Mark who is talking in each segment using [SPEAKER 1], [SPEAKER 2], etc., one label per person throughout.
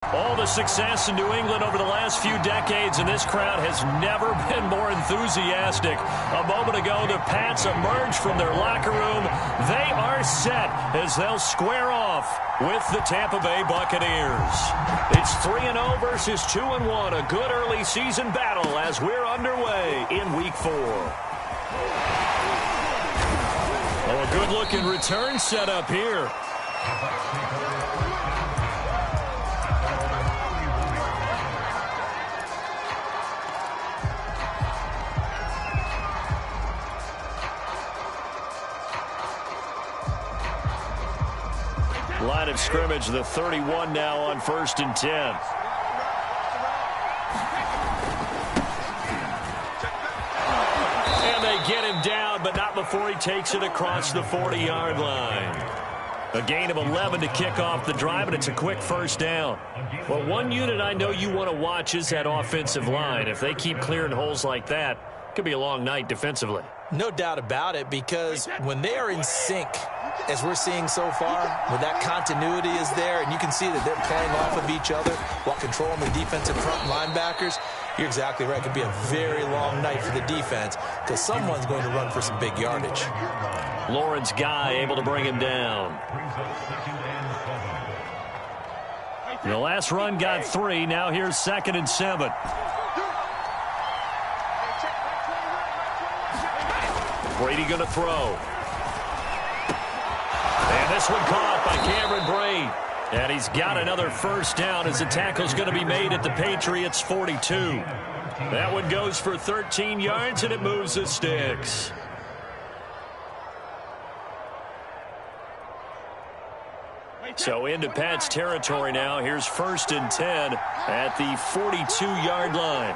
[SPEAKER 1] All the success in New England over the last few decades, and this crowd has never been more enthusiastic. A moment ago, the Pats emerged from their locker room. They are set as they'll square off with the Tampa Bay Buccaneers. It's 3-0 versus 2-1, a good early season battle as we're underway in Week 4. Oh, a good-looking return setup here. Line of scrimmage, the 31 now on 1st and 10. And they get him down, but not before he takes it across the 40-yard line. A gain of 11 to kick off the drive, and it's a quick first down. Well, one unit I know you want to watch is that offensive line. If they keep clearing holes like that, it could be a long night defensively.
[SPEAKER 2] No doubt about it, because when they are in sync, as we're seeing so far, when that continuity is there, and you can see that they're playing off of each other while controlling the defensive front linebackers, you're exactly right. It could be a very long night for the defense because someone's going to run for some big yardage.
[SPEAKER 1] Lawrence Guy able to bring him down. The last run got 3. Now here's 2nd and 7. Brady going to throw. And this one caught by Cameron Brate. And he's got another first down as the tackle's going to be made at the Patriots' 42. That one goes for 13 yards, and it moves the sticks. So into Pat's territory now. Here's 1st and 10 at the 42-yard line.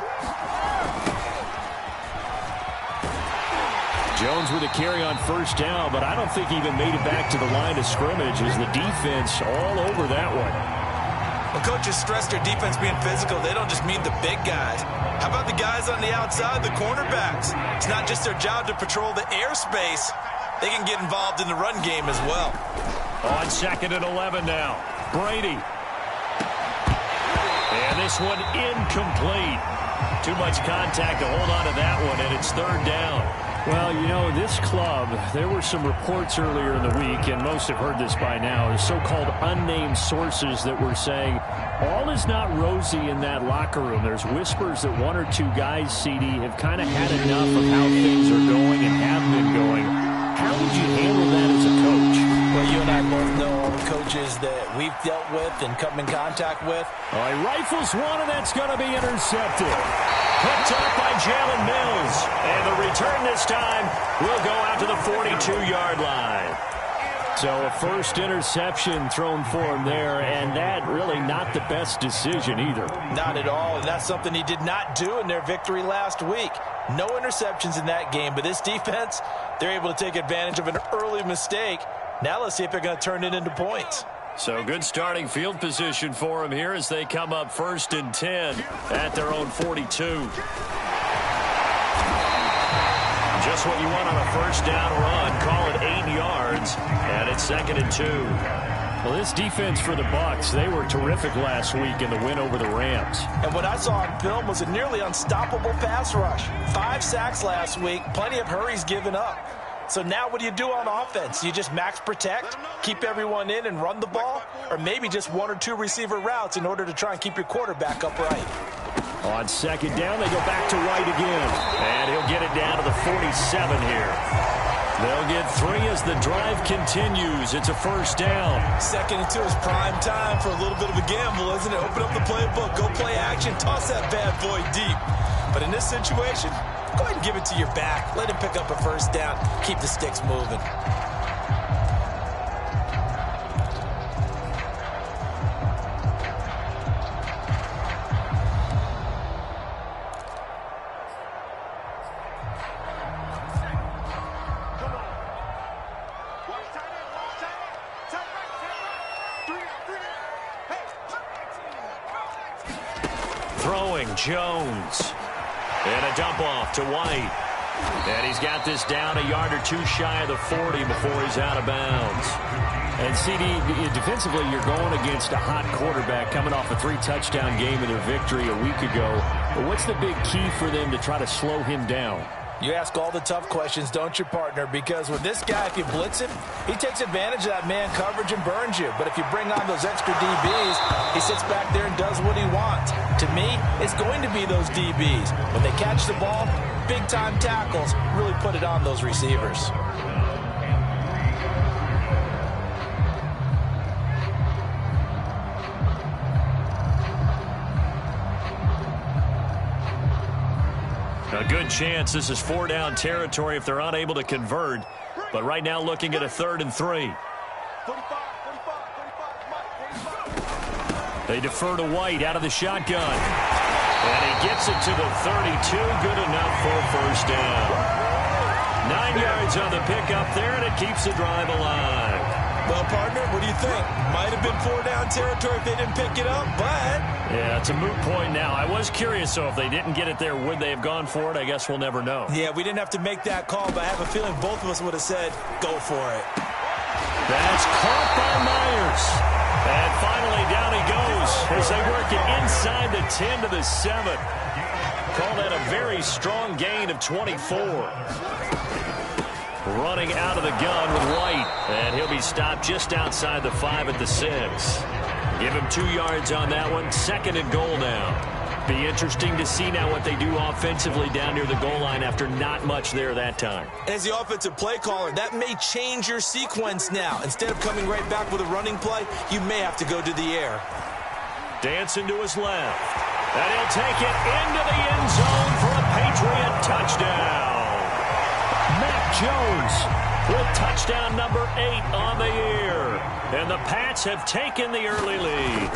[SPEAKER 1] Jones with a carry on first down, but I don't think he even made it back to the line of scrimmage as the defense all over that one.
[SPEAKER 2] Well, coaches stress their defense being physical. They don't just mean the big guys. How about the guys on the outside, the cornerbacks? It's not just their job to patrol the airspace. They can get involved in the run game as well.
[SPEAKER 1] On 2nd and 11 now. Brady. And this one incomplete. Too much contact to hold on to that one, and it's 3rd down.
[SPEAKER 3] Well, you know, this club, there were some reports earlier in the week, and most have heard this by now, the so-called unnamed sources that were saying all is not rosy in that locker room. There's whispers that 1 or 2 guys, CD, have kind of had enough of how things are going and have been going. How would you handle that as a coach?
[SPEAKER 2] Well, you and I both know all the coaches that we've dealt with and come in contact with.
[SPEAKER 1] Oh, he rifles one, and that's going to be intercepted. Picked up by Jalen Mills. And the return this time will go out to the 42-yard line.
[SPEAKER 3] So a first interception thrown for him there, and that really not the best decision either.
[SPEAKER 2] Not at all, and that's something he did not do in their victory last week. No interceptions in that game, but this defense, they're able to take advantage of an early mistake. Now let's see if they're going to turn it into points.
[SPEAKER 1] So good starting field position for them here as they come up 1st and 10 at their own 42. Just what you want on a first down run. Call it 8 yards, and it's 2nd and 2.
[SPEAKER 3] Well, this defense for the Bucs, they were terrific last week in the win over the Rams.
[SPEAKER 2] And what I saw on film was a nearly unstoppable pass rush. 5 sacks last week, plenty of hurries given up. So now what do you do on offense? You just max protect, keep everyone in and run the ball, or maybe just 1 or 2 receiver routes in order to try and keep your quarterback upright.
[SPEAKER 1] On 2nd down, they go back to White again. And he'll get it down to the 47 here. They'll get 3 as the drive continues. It's a first down.
[SPEAKER 2] 2nd and 2 is prime time for a little bit of a gamble, isn't it? Open up the playbook, go play action, toss that bad boy deep. But in this situation, go ahead and give it to your back. Let him pick up a first down. Keep the sticks moving.
[SPEAKER 1] Throwing Jones. And a dump off to White. And he's got this down a yard or two shy of the 40 before he's out of bounds.
[SPEAKER 3] And CD, defensively, you're going against a hot quarterback coming off a 3-touchdown game in their victory a week ago. But what's the big key for them to try to slow him down?
[SPEAKER 2] You ask all the tough questions, don't you, partner? Because with this guy, if you blitz him, he takes advantage of that man coverage and burns you. But if you bring on those extra DBs, he sits back there and does what he wants. To me, it's going to be those DBs. When they catch the ball, big-time tackles really put it on those receivers.
[SPEAKER 1] A good chance this is 4-down territory if they're unable to convert. But right now looking at a 3rd and 3. They defer to White out of the shotgun. And he gets it to the 32. Good enough for a first down. 9 yards on the pickup there, and it keeps the drive alive.
[SPEAKER 2] Well, partner, what do you think? Might have been 4-down territory if they didn't pick it up, but...
[SPEAKER 1] Yeah, it's a moot point now. I was curious, so if they didn't get it there, would they have gone for it? I guess we'll never know.
[SPEAKER 2] Yeah, we didn't have to make that call, but I have a feeling both of us would have said, go for it.
[SPEAKER 1] That's caught by Myers. And finally, down he goes as they work it inside the 10 to the 7. Call that a very strong gain of 24. Running out of the gun with White. And he'll be stopped just outside the 5 at the 6. Give him 2 yards on that one. 2nd and goal now. Be interesting to see now what they do offensively down near the goal line after not much there that time.
[SPEAKER 2] As the offensive play caller, that may change your sequence now. Instead of coming right back with a running play, you may have to go to the air.
[SPEAKER 1] Dancing to his left. And he'll take it into the end zone for a Patriot touchdown. Mac Jones with touchdown number 8 on the year. And the Pats have taken the early lead.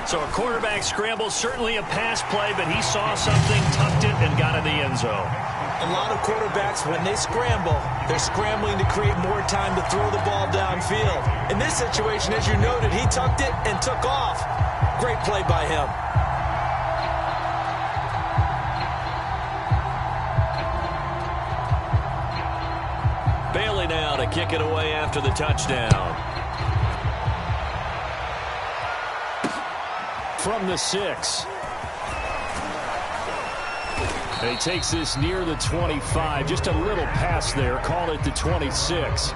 [SPEAKER 1] So a quarterback scramble, certainly a pass play, but he saw something, tucked it, and got in the end zone.
[SPEAKER 2] A lot of quarterbacks, when they scramble, they're scrambling to create more time to throw the ball downfield. In this situation, as you noted, he tucked it and took off. Great play by him.
[SPEAKER 1] Bailey now to kick it away after the touchdown. From the 6. And he takes this near the 25. Just a little pass there. Call it the 26.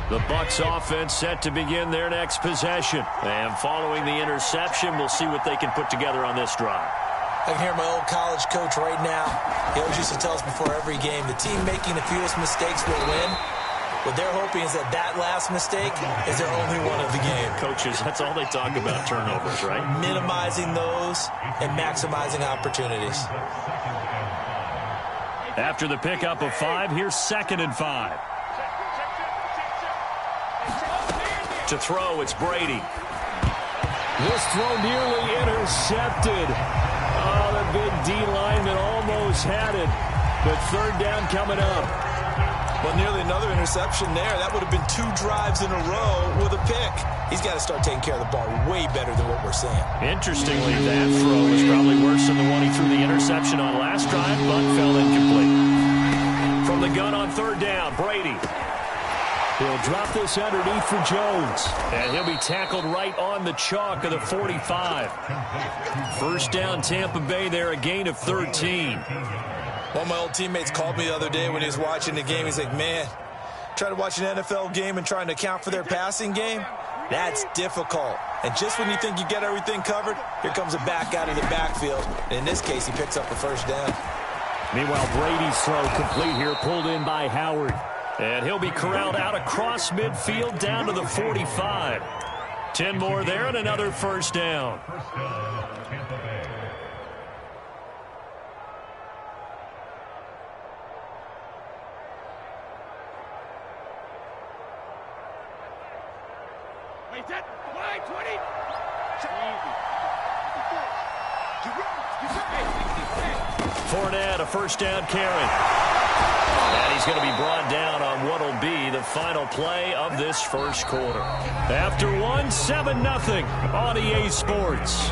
[SPEAKER 1] The Bucs offense set to begin their next possession. And following the interception, we'll see what they can put together on this drive.
[SPEAKER 2] I can hear my old college coach right now. He always used to tell us before every game, the team making the fewest mistakes will win. What they're hoping is that that last mistake is their only one of the game.
[SPEAKER 1] Coaches, that's all they talk about, turnovers, right?
[SPEAKER 2] Minimizing those and maximizing opportunities.
[SPEAKER 1] After the pickup of 5, here's 2nd and 5. To throw, it's Brady. This throw nearly intercepted. Oh, the big D lineman almost had it. But 3rd down coming up.
[SPEAKER 2] Well, nearly another interception there. That would have been 2 drives in a row with a pick. He's got to start taking care of the ball way better than what we're seeing.
[SPEAKER 1] Interestingly, that throw was probably worse than the one he threw the interception on last drive, but fell incomplete. From the gun on 3rd down, Brady. He'll drop this underneath for Jones. And he'll be tackled right on the chalk of the 45. First down, Tampa Bay there, a gain of 13.
[SPEAKER 2] One of my old teammates called me the other day when he was watching the game. He's like, man, trying to watch an NFL game and trying to account for their passing game, that's difficult. And just when you think you get everything covered, here comes a back out of the backfield. And in this case, he picks up a first down.
[SPEAKER 1] Meanwhile, Brady's throw complete here, pulled in by Howard. And he'll be corralled out across midfield down to the 45. 10 more there and another first down. Fournette, a first down carry. And he's going to be brought down on what will be the final play of this first quarter. After one, 7-0 on EA Sports.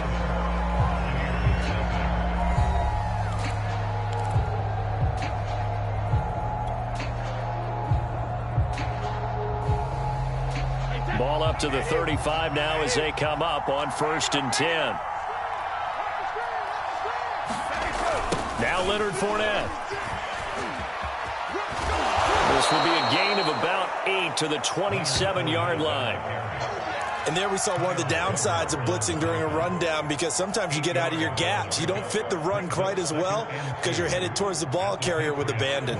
[SPEAKER 1] Ball up to the 35 now as they come up on 1st and 10. Now Leonard Fournette. This will be a gain of about 8 to the 27-yard line.
[SPEAKER 2] And there we saw one of the downsides of blitzing during a rundown, because sometimes you get out of your gaps. You don't fit the run quite as well because you're headed towards the ball carrier with abandon.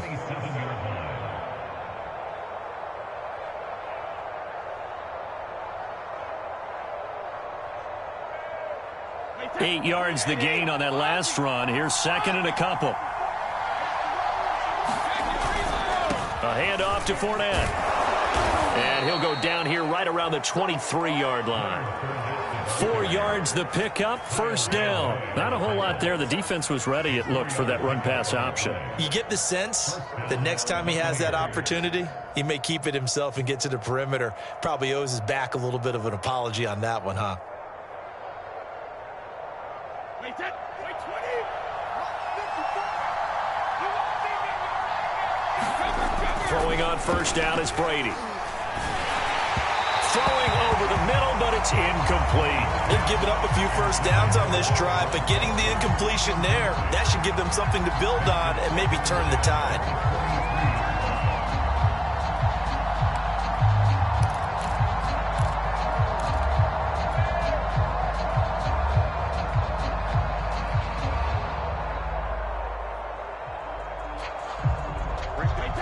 [SPEAKER 1] 8 yards the gain on that last run. Here's 2nd and a couple. A handoff to Fournette. And he'll go down here right around the 23-yard line. 4 yards the pickup, 1st down. Not a whole lot there. The defense was ready, it looked, for that run-pass option.
[SPEAKER 2] You get the sense that next time he has that opportunity, he may keep it himself and get to the perimeter. Probably owes his back a little bit of an apology on that one, huh?
[SPEAKER 1] Throwing on 1st down is Brady. Throwing over the middle, but it's incomplete.
[SPEAKER 2] They've given up a few 1st downs on this drive, but getting the incompletion there, that should give them something to build on and maybe turn the tide.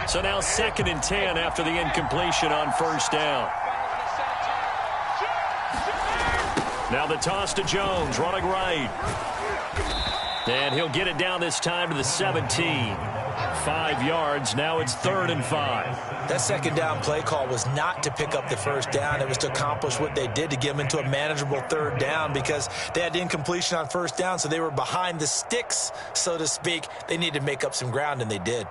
[SPEAKER 1] So now 2nd and 10 after the incompletion on 1st down. Now the toss to Jones, running right. And he'll get it down this time to the 17. 5 yards. Now it's 3rd and 5.
[SPEAKER 2] That 2nd down play call was not to pick up the 1st down. It was to accomplish what they did, to get them into a manageable 3rd down, because they had incompletion on 1st down, so they were behind the sticks, so to speak. They needed to make up some ground, and they did.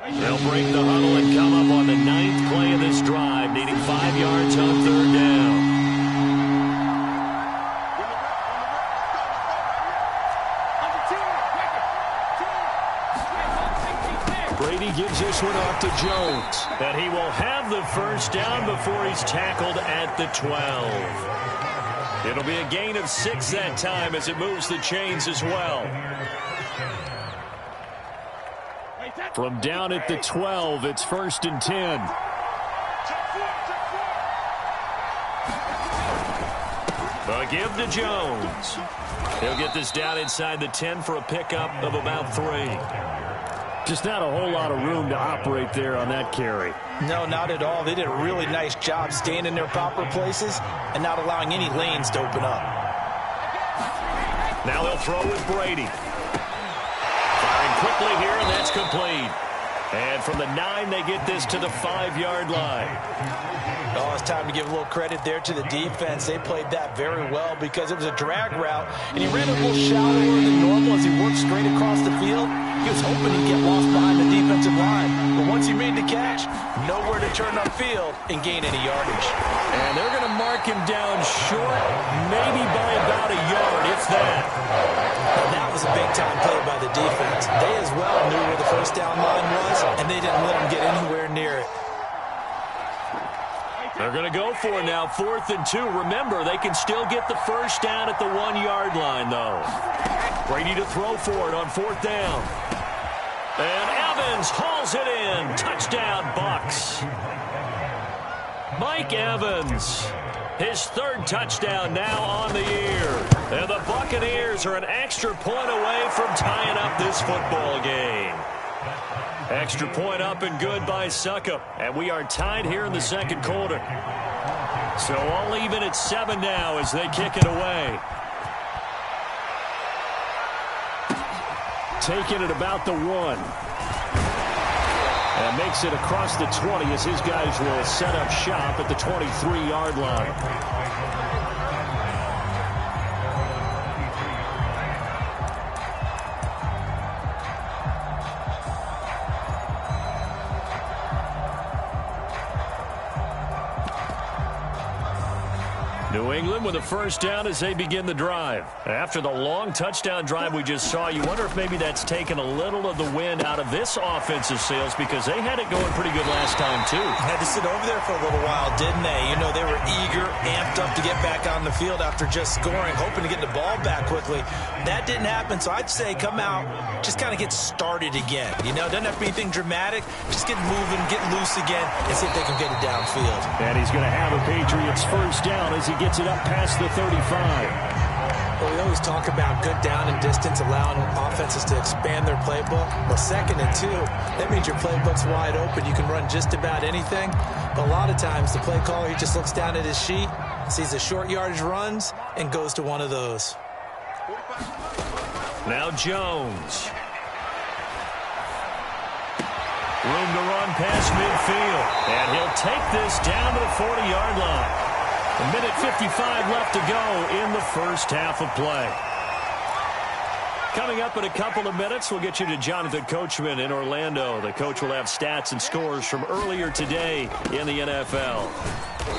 [SPEAKER 1] They'll break the huddle and come up on the 9th play of this drive, needing 5 yards on 3rd down. Brady gives this one off to Jones. And he will have the 1st down before he's tackled at the 12. It'll be a gain of 6 that time as it moves the chains as well. From down at the 12, it's 1st and 10. A give to Jones. He'll get this down inside the 10 for a pickup of about 3.
[SPEAKER 3] Just not a whole lot of room to operate there on that carry.
[SPEAKER 2] No, not at all. They did a really nice job staying in their proper places and not allowing any lanes to open up.
[SPEAKER 1] Now they'll throw with Brady. Firing quickly here, and that's complete. And from the 9, they get this to the 5-yard line.
[SPEAKER 2] Oh, it's time to give a little credit there to the defense. They played that very well because it was a drag route, and he ran a little shallower than normal as he worked straight across the field. He was hoping he'd get lost behind the defensive line. But once he made the catch, nowhere to turn upfield and gain any yardage.
[SPEAKER 1] And they're going to mark him down short, maybe by about a yard, if that.
[SPEAKER 2] Now, that was a big-time play by the defense. They as well knew where the 1st down line was, and they didn't let him get anywhere near it.
[SPEAKER 1] They're going to go for it now, 4th and 2. Remember, they can still get the 1st down at the 1-yard line, though. Brady to throw for it on 4th down. And Evans hauls it in. Touchdown, Bucs. Mike Evans, his 3rd touchdown now on the year. And the Buccaneers are an extra point away from tying up this football game. Extra point up and good by Suckup. And we are tied here in the 2nd quarter. So all even at 7 now as they kick it away.
[SPEAKER 3] Taking it about the 1. And makes it across the 20 as his guys will set up shop at the 23-yard line.
[SPEAKER 1] England with a first down as they begin the drive. After the long touchdown drive we just saw, you wonder if maybe that's taken a little of the wind out of this offensive sails because they had it going pretty good last time too.
[SPEAKER 2] Had to sit over there for a little while, didn't they? You know, they were eager, amped up to get back on the field after just scoring, hoping to get the ball back quickly. That didn't happen, so I'd say come out, just kind of get started again. You know, doesn't have to be anything dramatic. Just get moving, get loose again, and see if they can get it downfield.
[SPEAKER 3] And he's going to have a Patriots first down as he gets it up past the 35.
[SPEAKER 2] Well, we always talk about good down and distance, allowing offenses to expand their playbook. Well, 2nd and 2, that means your playbook's wide open. You can run just about anything. But a lot of times, the play caller, he just looks down at his sheet, sees the short yardage runs, and goes to one of those.
[SPEAKER 1] Now Jones. Room to run past midfield. And he'll take this down to the 40-yard line. A minute 55 left to go in the first half of play. Coming up in a couple of minutes, we'll get you to Jonathan Coachman in Orlando. The coach will have stats and scores from earlier today in the NFL.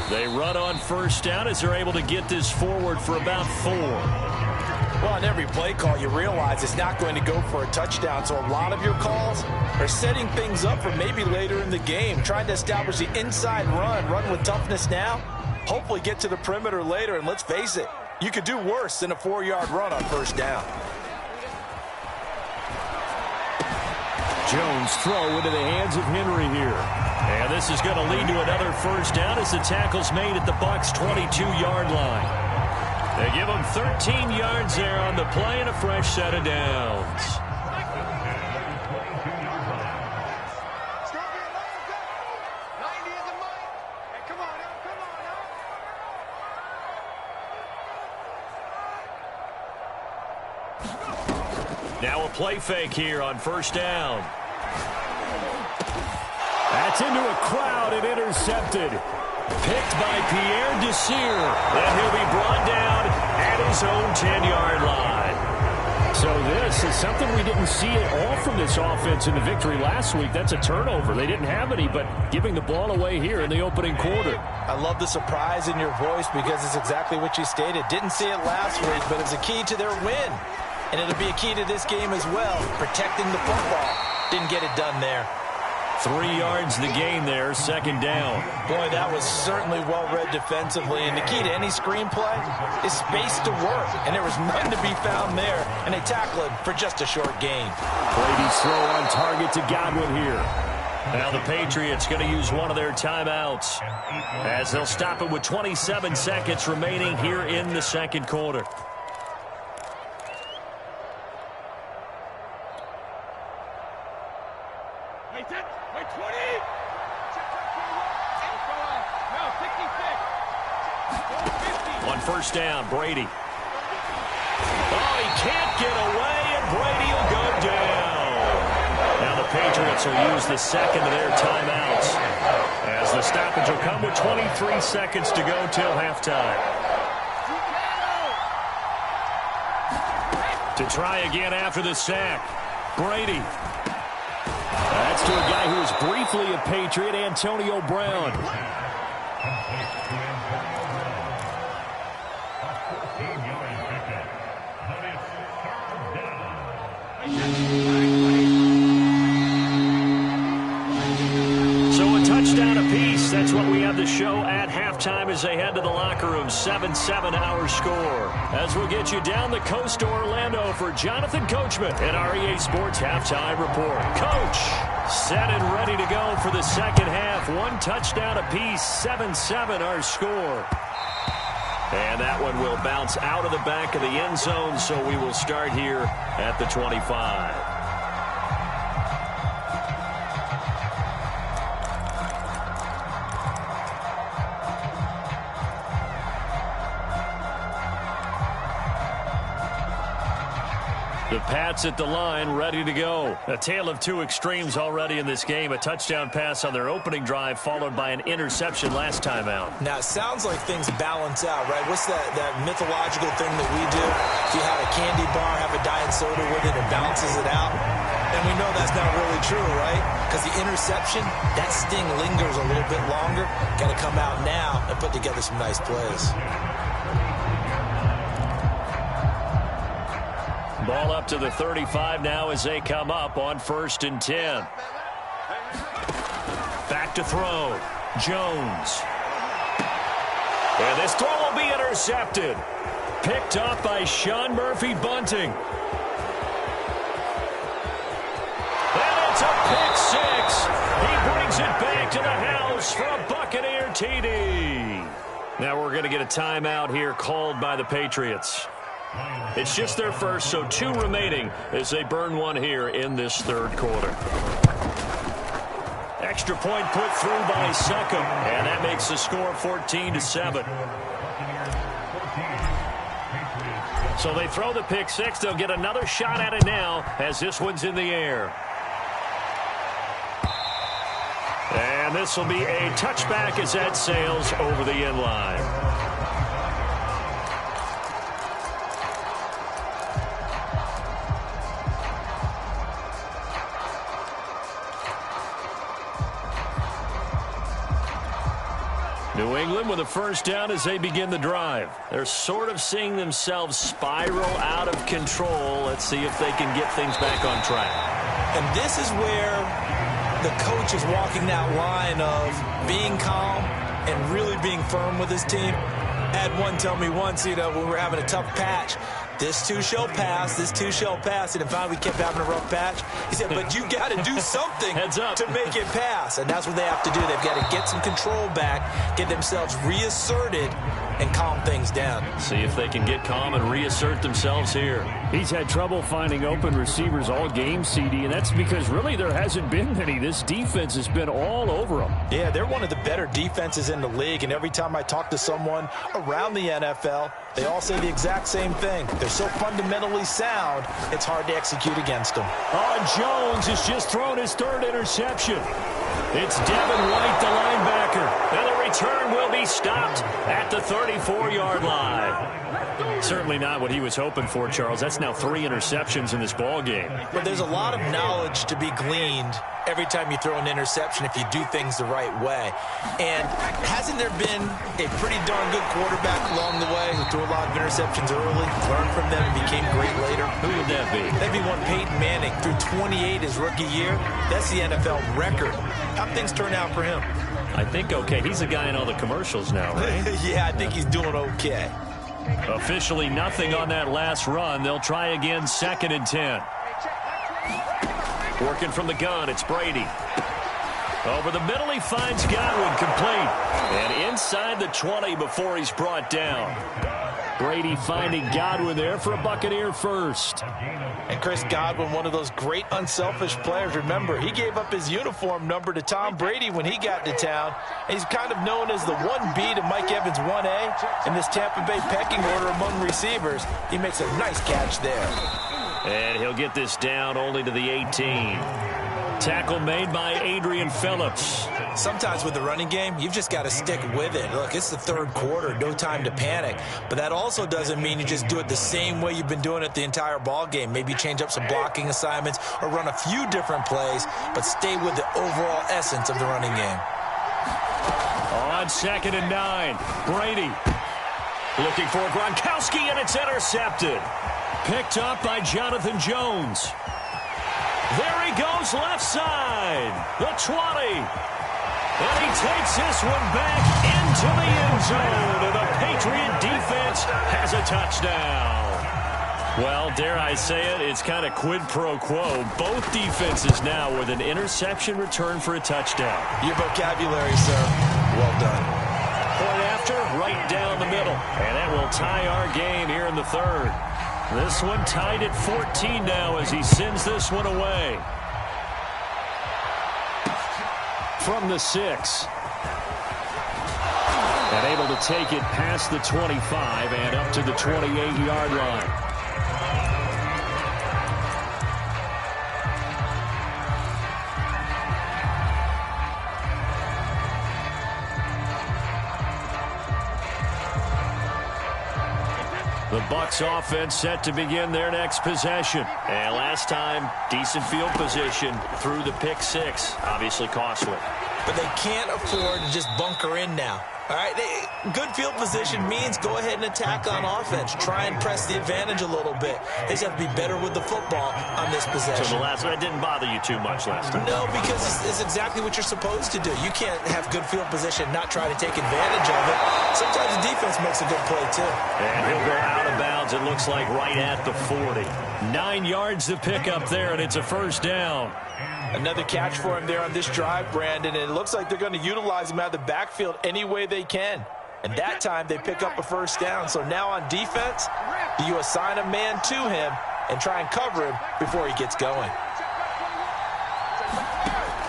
[SPEAKER 1] They run on first down as they're able to get this forward for about 4.
[SPEAKER 2] Well, on every play call, you realize it's not going to go for a touchdown, so a lot of your calls are setting things up for maybe later in the game, trying to establish the inside run with toughness now, hopefully get to the perimeter later, and let's face it, you could do worse than a 4-yard run on first down.
[SPEAKER 3] Jones throw into the hands of Henry here.
[SPEAKER 1] And this is going to lead to another first down as the tackle's made at the Bucs' 22-yard line. They give them 13 yards there on the play and a fresh set of downs. Now a play fake here on first down.
[SPEAKER 3] That's into a crowd and intercepted.
[SPEAKER 1] Picked by Pierre Desir. And he'll be brought down at his own 10-yard line.
[SPEAKER 3] So this is something we didn't see at all from this offense in the victory last week. That's a turnover. They didn't have any, but giving the ball away here in the opening quarter.
[SPEAKER 2] I love the surprise in your voice because it's exactly what you stated. Didn't see it last week, but it's a key to their win. And it'll be a key to this game as well, protecting the football. Didn't get it done there.
[SPEAKER 1] 3 yards the gain there, second down.
[SPEAKER 2] Boy, that was certainly well-read defensively, and the key to any screenplay is space to work, and there was none to be found there, and they tackle it for just a short gain.
[SPEAKER 3] Brady's throw on target to Godwin here.
[SPEAKER 1] Now the Patriots going to use one of their timeouts as they'll stop it with 27 seconds remaining here in the second quarter. On first down, Brady. Oh, he can't get away, and Brady will go down. Now the Patriots will use the second of their timeouts as the stoppage will come with 23 seconds to go till halftime. To try again after the sack, Brady.
[SPEAKER 3] That's to a guy who was briefly a Patriot, Antonio Brown.
[SPEAKER 1] So a touchdown apiece. That's what we have to show at halftime as they head to the locker room. 7-7 our score. As we'll get you down the coast to Orlando for Jonathan Coachman at our EA Sports Halftime Report. Coach, set and ready to go for the second half. 1 touchdown apiece. 7-7 our score. And that one will bounce out of the back of the end zone, so we will start here at the 25. The Pats at the line, ready to go. A tale of two extremes already in this game. A touchdown pass on their opening drive, followed by an interception last time out.
[SPEAKER 2] Now, it sounds like things balance out, right? What's that mythological thing that we do? If you have a candy bar, have a diet soda with it, it balances it out. And we know that's not really true, right? Because the interception, that sting lingers a little bit longer. Got to come out now and put together some nice plays.
[SPEAKER 1] up to the 35 now as they come up on 1st and 10. Back to throw. Jones. And this throw will be intercepted. Picked up by Sean Murphy-Bunting. And it's a pick six. He brings it back to the house for a Buccaneer TD. Now we're going to get a timeout here called by the Patriots. It's just their first, so 2 remaining as they burn one here in this 3rd quarter. Extra point put through by Succop, and that makes the score 14-7. So they throw the pick six. They'll get another shot at it now as this one's in the air. And this will be a touchback as that sails over the end line. New England with a first down as they begin the drive. They're sort of seeing themselves spiral out of control. Let's see if they can get things back on track.
[SPEAKER 2] And this is where the coach is walking that line of being calm and really being firm with his team. I had one tell me once, when we were having a tough patch, this too shall pass, this too shall pass. And finally we kept having a rough patch. He said, but you got to do something to make it pass. And that's what they have to do. They've got to get some control back, get themselves reasserted, and calm things down.
[SPEAKER 1] See if they can get calm and reassert themselves here.
[SPEAKER 3] He's had trouble finding open receivers all game, CD, and that's because really there hasn't been many. This defense has been all over them.
[SPEAKER 2] Yeah, they're one of the better defenses in the league, and every time I talk to someone around the NFL, they all say the exact same thing. They're so fundamentally sound, it's hard to execute against them.
[SPEAKER 1] Jones has just thrown his 3rd interception. It's Devin White, the linebacker. And the return will be stopped at the 34-yard line. Certainly not what he was hoping for, Charles. That's now 3 interceptions in this ball game.
[SPEAKER 2] But there's a lot of knowledge to be gleaned every time you throw an interception if you do things the right way. And hasn't there been a pretty darn good quarterback along the way who threw a lot of interceptions early, learned from them, and became great later?
[SPEAKER 1] Who would that be?
[SPEAKER 2] That'd be one Peyton Manning. Threw 28 his rookie year. That's the NFL record. How'd things turn out for him?
[SPEAKER 1] I think okay. He's the guy in all the commercials now, right?
[SPEAKER 2] Yeah, I think he's doing okay.
[SPEAKER 1] Officially nothing on that last run. They'll try again 2nd and 10. Working from the gun, it's Brady. Over the middle, he finds Godwin complete. And inside the 20 before he's brought down. Brady finding Godwin there for a Buccaneer first.
[SPEAKER 2] And Chris Godwin, one of those great unselfish players. Remember, he gave up his uniform number to Tom Brady when he got to town. And he's kind of known as the 1B to Mike Evans 1A in this Tampa Bay pecking order among receivers. He makes a nice catch there.
[SPEAKER 1] And he'll get this down only to the 18. Tackle made by Adrian Phillips.
[SPEAKER 2] Sometimes with the running game, you've just got to stick with it. Look, it's the 3rd quarter, no time to panic. But that also doesn't mean you just do it the same way you've been doing it the entire ball game. Maybe change up some blocking assignments or run a few different plays, but stay with the overall essence of the running game.
[SPEAKER 1] On 2nd and 9, Brady looking for Gronkowski, and it's intercepted. Picked up by Jonathan Jones. There he goes left side. The 20. And he takes this one back into the end zone. And the Patriot defense has a touchdown. Well, dare I say it, it's kind of quid pro quo. Both defenses now with an interception return for a touchdown.
[SPEAKER 2] Your vocabulary, sir. Well done.
[SPEAKER 1] Point after, right down the middle. And that will tie our game here in the 3rd. This one tied at 14 now as he sends this one away. From the 6. And able to take it past the 25 and up to the 28-yard line. The Bucs offense set to begin their next possession. And last time, decent field position through the pick 6. Obviously costly.
[SPEAKER 2] But they can't afford to just bunker in now. All right, good field position means go ahead and attack on offense. Try and press the advantage a little bit. They just have to be better with the football on this possession.
[SPEAKER 1] So the last one, it didn't bother you too much last time?
[SPEAKER 2] No, because it's exactly what you're supposed to do. You can't have good field position and not try to take advantage of it. Sometimes the defense makes a good play, too.
[SPEAKER 1] And he'll go out of bounds, it looks like, right at the 40. 9 yards to pick up there, and it's a first down.
[SPEAKER 2] Another catch for him there on this drive, Brandon, and it looks like they're going to utilize him out of the backfield any way they can. And that time they pick up a first down. So now on defense, you assign a man to him and try and cover him before he gets going.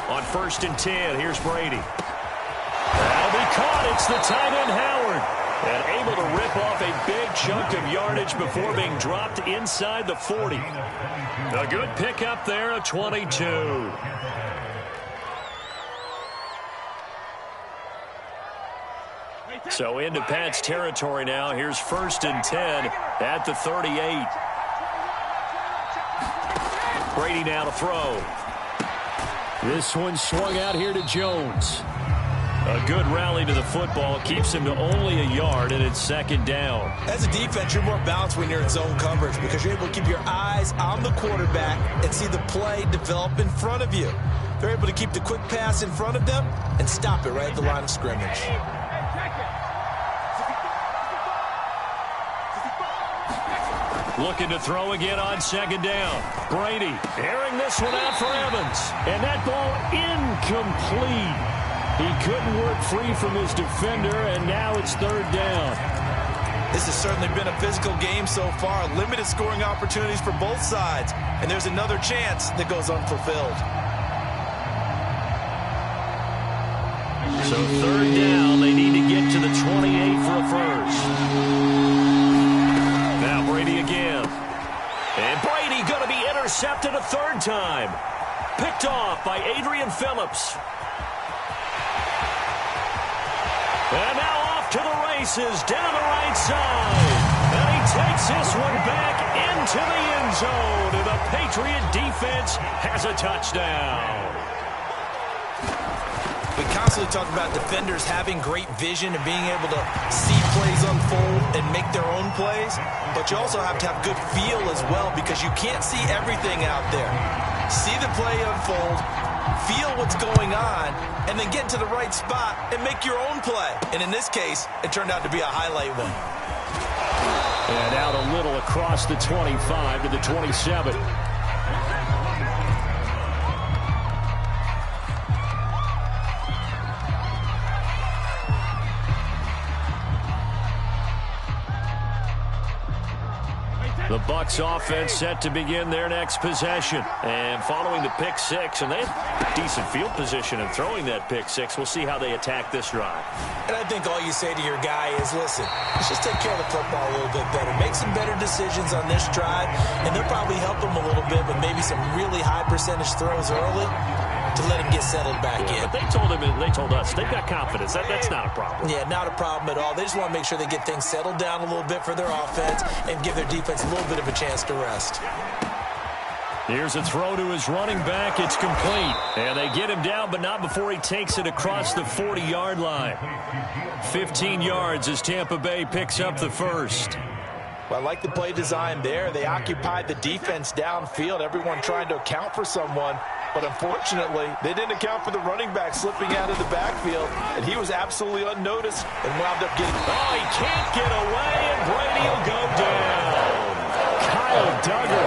[SPEAKER 1] On 1st and 10, here's Brady. That'll be caught. It's the tight end, Howard. And able to rip off a big chunk of yardage before being dropped inside the 40. A good pickup there, a 22. So into Pat's territory now. Here's 1st and 10 at the 38. Brady now to throw.
[SPEAKER 3] This one swung out here to Jones.
[SPEAKER 1] A good rally to the football keeps him to only a yard, and it's 2nd down.
[SPEAKER 2] As a defense, you're more balanced when you're in zone coverage because you're able to keep your eyes on the quarterback and see the play develop in front of you. They're able to keep the quick pass in front of them and stop it right at the line of scrimmage.
[SPEAKER 1] Looking to throw again on 2nd down. Brady airing this one out for Evans. And that ball incomplete. He couldn't work free from his defender, and now it's 3rd down.
[SPEAKER 2] This has certainly been a physical game so far. Limited scoring opportunities for both sides. And there's another chance that goes unfulfilled.
[SPEAKER 1] So 3rd down, they need to get to the 28 for a first. Now Brady again. And Brady going to be intercepted a 3rd time. Picked off by Adrian Phillips. And now off to the races, down the right side. And he takes this one back into the end zone. And the Patriot defense has a touchdown.
[SPEAKER 2] We constantly talk about defenders having great vision and being able to see plays unfold and make their own plays. But you also have to have good feel as well because you can't see everything out there. See the play unfold, feel what's going on, and then get to the right spot and make your own play. And in this case, it turned out to be a highlight one.
[SPEAKER 3] And out a little across the 25 to the 27. The Bucs offense set to begin their next possession. And following the pick six, and they have decent field position in throwing that pick six. We'll see how they attack this drive.
[SPEAKER 2] And I think all you say to your guy is, listen, let's just take care of the football a little bit better. Make some better decisions on this drive, and they'll probably help him a little bit with maybe some really high percentage throws early to let him get settled back in.
[SPEAKER 1] But they told us they've got confidence. That's not a problem.
[SPEAKER 2] Yeah, not a problem at all. They just want to make sure they get things settled down a little bit for their offense and give their defense a little bit of a chance to rest.
[SPEAKER 1] Here's a throw to his running back. It's complete. And they get him down, but not before he takes it across the 40-yard line. 15 yards as Tampa Bay picks up the first.
[SPEAKER 2] Well, I like the play design there. They occupied the defense downfield, everyone trying to account for someone. But unfortunately, they didn't account for the running back slipping out of the backfield, and he was absolutely unnoticed and wound up getting...
[SPEAKER 1] Oh, he can't get away, and Brady will go down. Kyle Duggar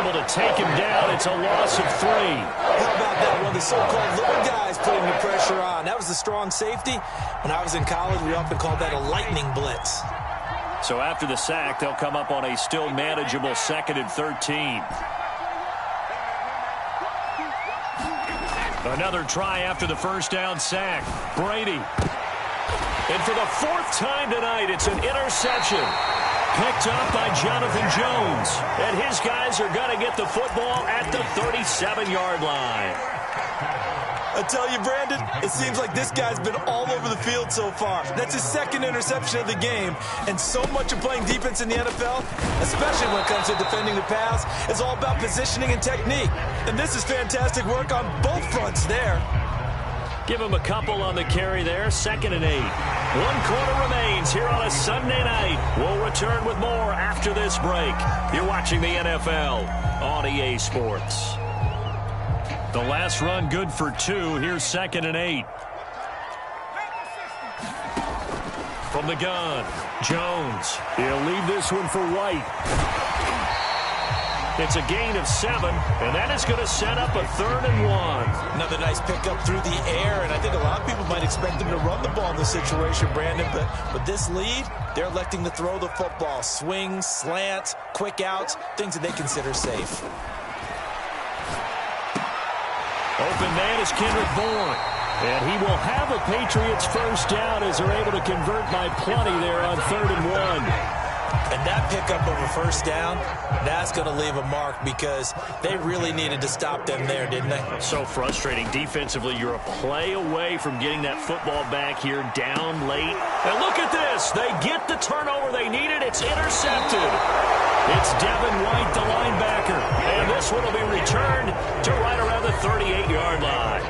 [SPEAKER 1] able to take him down. It's a loss of 3.
[SPEAKER 2] How about that one? The so-called little guys putting the pressure on. That was the strong safety. When I was in college, we often called that a lightning blitz.
[SPEAKER 1] So after the sack, they'll come up on a still manageable 2nd and 13. Another try after the first down sack. Brady. And for the 4th time tonight, it's an interception. Picked up by Jonathan Jones. And his guys are going to get the football at the 37-yard line.
[SPEAKER 2] I tell you, Brandon, it seems like this guy's been all over the field so far. That's his 2nd interception of the game. And so much of playing defense in the NFL, especially when it comes to defending the pass, is all about positioning and technique. And this is fantastic work on both fronts there.
[SPEAKER 1] Give him a couple on the carry there. 2nd and 8. One quarter remains here on a Sunday night. We'll return with more after this break. You're watching the NFL on EA Sports. The last run good for 2. Here's 2nd and 8. From the gun, Jones.
[SPEAKER 3] He'll leave this one for White.
[SPEAKER 1] It's a gain of 7, and that is going to set up a 3rd and 1.
[SPEAKER 2] Another nice pickup through the air, and I think a lot of people might expect him to run the ball in this situation, Brandon, but this lead, they're electing to throw the football. Swings, slants, quick outs, things that they consider safe.
[SPEAKER 1] Open man is Kendrick Bourne.
[SPEAKER 3] And he will have a Patriots first down as they're able to convert by plenty there on 3rd and 1.
[SPEAKER 2] And that pickup of a first down, that's going to leave a mark because they really needed to stop them there, didn't they?
[SPEAKER 1] So frustrating. Defensively, you're a play away from getting that football back here down late. And look at this. They get the turnover they needed. It's intercepted. It's Devin White, the linebacker. And this one will be returned to right around the 38-yard line.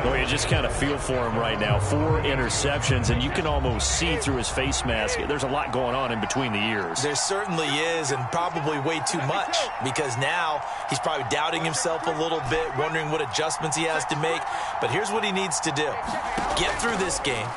[SPEAKER 1] Well, you just kind of feel for him right now. 4 interceptions, and you can almost see through his face mask. There's a lot going on in between the ears.
[SPEAKER 2] There certainly is, and probably way too much, because now he's probably doubting himself a little bit, wondering what adjustments he has to make. But here's what he needs to do. Get through this game.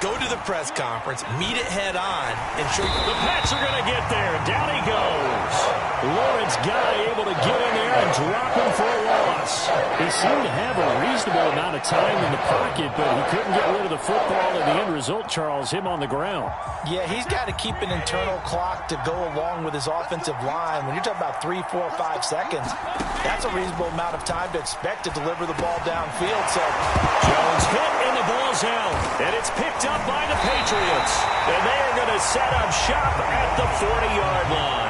[SPEAKER 2] Go to the press conference, meet it head on, and show you.
[SPEAKER 1] The Pats are going to get there. Down he goes. Lawrence Guy able to get in there and drop him for a loss.
[SPEAKER 3] He seemed to have a reasonable amount of time in the pocket, but he couldn't get rid of the football, and the end result, Charles, him on the ground.
[SPEAKER 4] Yeah, he's got to keep an internal clock to go along with his offensive line. When you're talking about 3, 4, 5 seconds, that's a reasonable amount of time to expect to deliver the ball downfield. So
[SPEAKER 1] Jones hit and the ball's out, and it's picked up by the Patriots. And they are going to set up shop at the 40-yard line.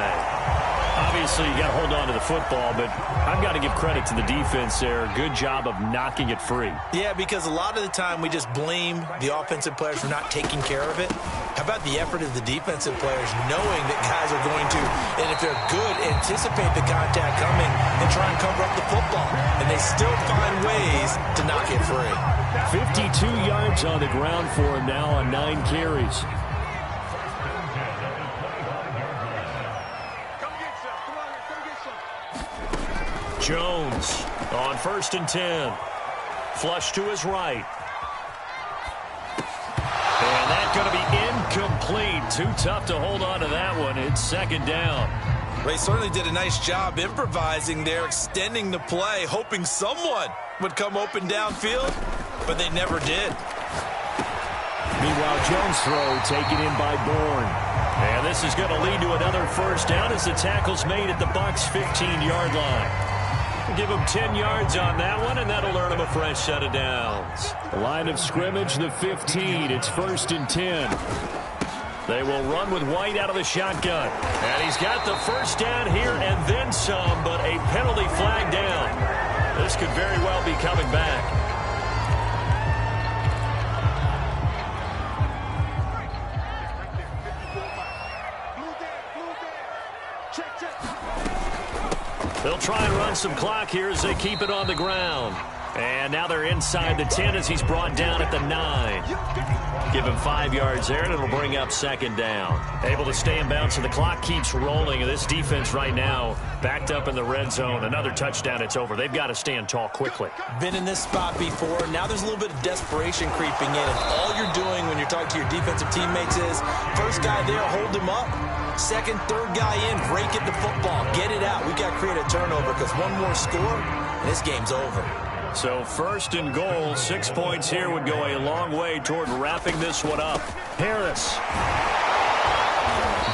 [SPEAKER 1] Obviously, you got to hold on to the football, but I've got to give credit to the defense there. Good job of knocking it free.
[SPEAKER 2] Yeah, because a lot of the time we just blame the offensive players for not taking care of it. How about the effort of the defensive players knowing that guys are going to, and if they're good, anticipate the contact coming and try and cover up the football. And they still find ways to knock it free.
[SPEAKER 3] 52 yards on the ground for him now on 9 carries.
[SPEAKER 1] Jones on 1st and 10. Flush to his right. And that's going to be incomplete. Too tough to hold on to that one. It's 2nd down.
[SPEAKER 2] They certainly did a nice job improvising there, extending the play, hoping someone would come open downfield, but they never did.
[SPEAKER 3] Meanwhile, Jones' throw taken in by Bourne.
[SPEAKER 1] And this is going to lead to another first down as the tackle's made at the Bucs' 15-yard line. Give him 10 yards on that one, and that'll earn him a fresh set of downs.
[SPEAKER 3] Line of scrimmage, the 15. It's 1st and 10.
[SPEAKER 1] They will run with White out of the shotgun. And he's got the first down here and then some, but a penalty flag down. This could very well be coming back. They'll try and run some clock here as they keep it on the ground. And now they're inside the 10 as he's brought down at the 9. Give him 5 yards there, and it'll bring up 2nd down. Able to stay in bounds, so the clock keeps rolling. And this defense right now backed up in the red zone. Another touchdown, it's over. They've got to stand tall quickly.
[SPEAKER 2] Been in this spot before. Now there's a little bit of desperation creeping in. And all you're doing when you're talking to your defensive teammates is, first guy there, hold him up. Second, third guy in, break it the football. Get it out. We've got to create a turnover because one more score, and this game's over.
[SPEAKER 1] So 1st and goal, 6 points here would go a long way toward wrapping this one up. Harris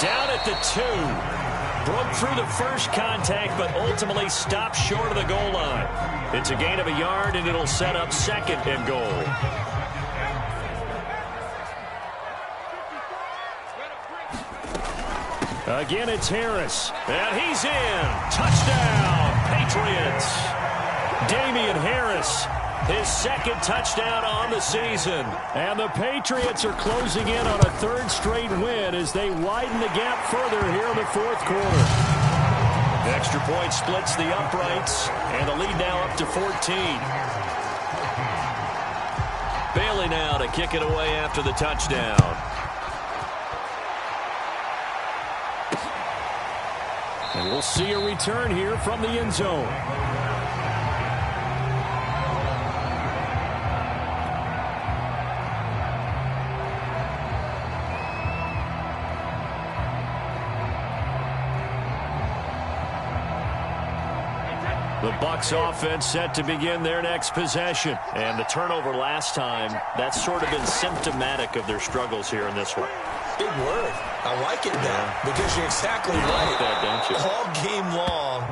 [SPEAKER 1] down at the 2. Broke through the first contact, but ultimately stopped short of the goal line. It's a gain of a yard, and it'll set up 2nd and goal.
[SPEAKER 3] Again, it's Harris.
[SPEAKER 1] And he's in. Touchdown, Patriots. Damian Harris, his 2nd touchdown on the season.
[SPEAKER 3] And the Patriots are closing in on a 3rd straight win as they widen the gap further here in the 4th quarter.
[SPEAKER 1] The extra point splits the uprights, and the lead now up to 14. Bailey now to kick it away after the touchdown.
[SPEAKER 3] And we'll see a return here from the end zone. The Bucs offense set to begin their next possession. And the turnover last time, that's sort of been symptomatic of their struggles here in this one.
[SPEAKER 2] Big word. I like it now because you're exactly right.
[SPEAKER 1] Like that, don't you?
[SPEAKER 2] All game long,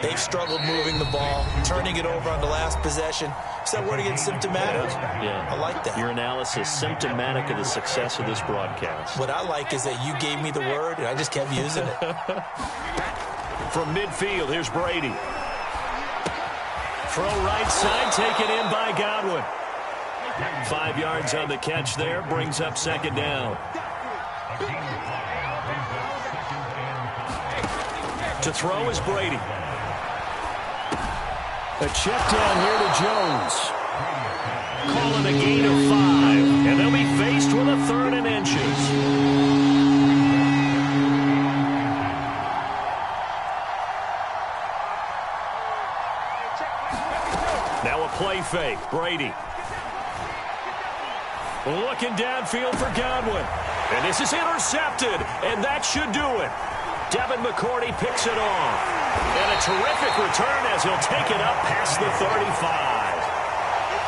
[SPEAKER 2] they've struggled moving the ball, turning it over on the last possession. Is that word again, symptomatic?
[SPEAKER 1] Yeah.
[SPEAKER 2] I like that.
[SPEAKER 1] Your analysis, symptomatic of the success of this broadcast.
[SPEAKER 2] What I like is that you gave me the word, and I just kept using it.
[SPEAKER 1] From midfield, here's Brady. Throw right side, taken in by Godwin. 5 yards on the catch there, brings up second down. To throw is Brady.
[SPEAKER 3] A check down here to Jones.
[SPEAKER 1] Calling a gain of 5, and they'll be faced with a 3rd and inches. Now a play fake. Brady. Looking downfield for Godwin. And this is intercepted, and that should do it. Devin McCourty picks it off. And a terrific return as he'll take it up past the 35.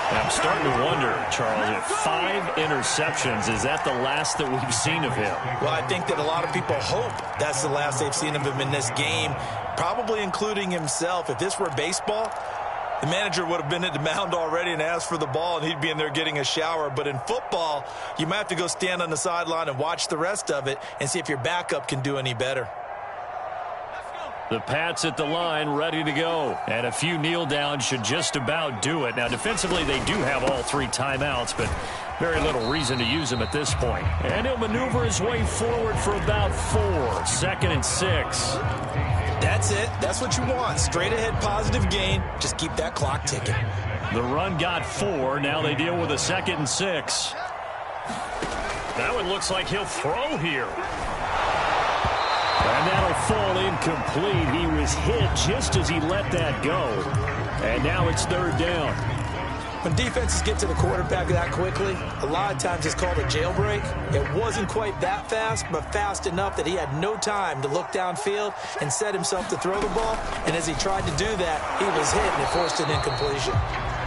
[SPEAKER 1] I'm starting to wonder, Charles, if 5 interceptions, is that the last that we've seen of him?
[SPEAKER 2] Well, I think that a lot of people hope that's the last they've seen of him in this game, probably including himself. If this were baseball, the manager would have been at the mound already and asked for the ball, and he'd be in there getting a shower. But in football, you might have to go stand on the sideline and watch the rest of it and see if your backup can do any better.
[SPEAKER 1] The Pats at the line, ready to go. And a few kneel downs should just about do it. Now, defensively, they do have all 3 timeouts, but very little reason to use them at this point. And he'll maneuver his way forward for about 4. 2nd and 6.
[SPEAKER 2] That's it. That's what you want. Straight ahead positive gain. Just keep that clock ticking.
[SPEAKER 1] The run got 4. Now they deal with a 2nd and 6. That one looks like he'll throw here. And that'll fall incomplete. He was hit just as he let that go. And now it's 3rd down.
[SPEAKER 2] When defenses get to the quarterback that quickly, a lot of times it's called a jailbreak. It wasn't quite that fast, but fast enough that he had no time to look downfield and set himself to throw the ball. And as he tried to do that, he was hit and it forced an incompletion.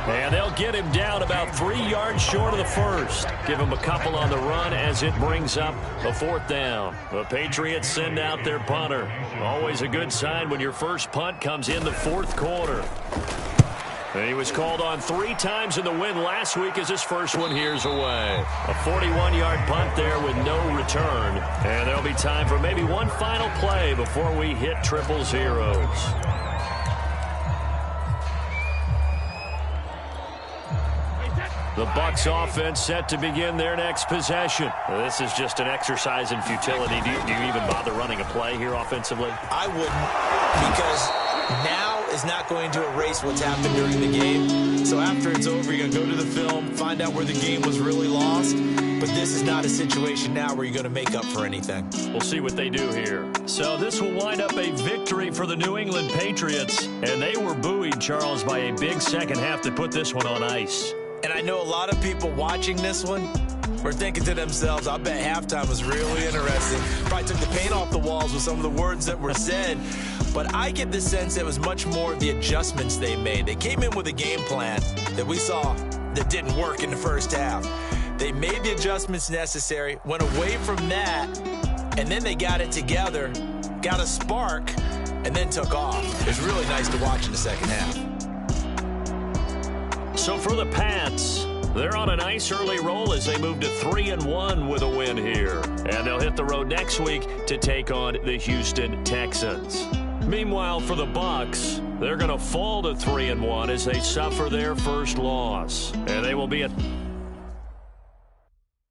[SPEAKER 1] And they'll get him down about 3 yards short of the first. Give him a couple on the run as it brings up a 4th down. The Patriots send out their punter. Always a good sign when your first punt comes in the 4th quarter. And he was called on 3 times in the win last week as his first one here's away. A 41-yard punt there with no return. And there'll be time for maybe one final play before we hit triple zeros. The Bucs offense set to begin their next possession. This is just an exercise in futility. Do you even bother running a play here offensively?
[SPEAKER 2] I wouldn't, because now is not going to erase what's happened during the game. So after it's over, you're going to go to the film, find out where the game was really lost. But this is not a situation now where you're going to make up for anything.
[SPEAKER 1] We'll see what they do here. So this will wind up a victory for the New England Patriots. And they were buoyed, Charles, by a big second half to put this one on ice.
[SPEAKER 2] And I know a lot of people watching this one were thinking to themselves, I bet halftime was really interesting. Probably took the paint off the walls with some of the words that were said. But I get the sense it was much more of the adjustments they made. They came in with a game plan that we saw that didn't work in the first half. They made the adjustments necessary, went away from that, and then they got it together, got a spark, and then took off. It was really nice to watch in the second half.
[SPEAKER 1] So for the Pats, they're on a nice early roll as they move to 3-1 with a win here. And they'll hit the road next week to take on the Houston Texans. Meanwhile, for the Bucs, they're going to fall to 3-1 as they suffer their first loss. And they will be at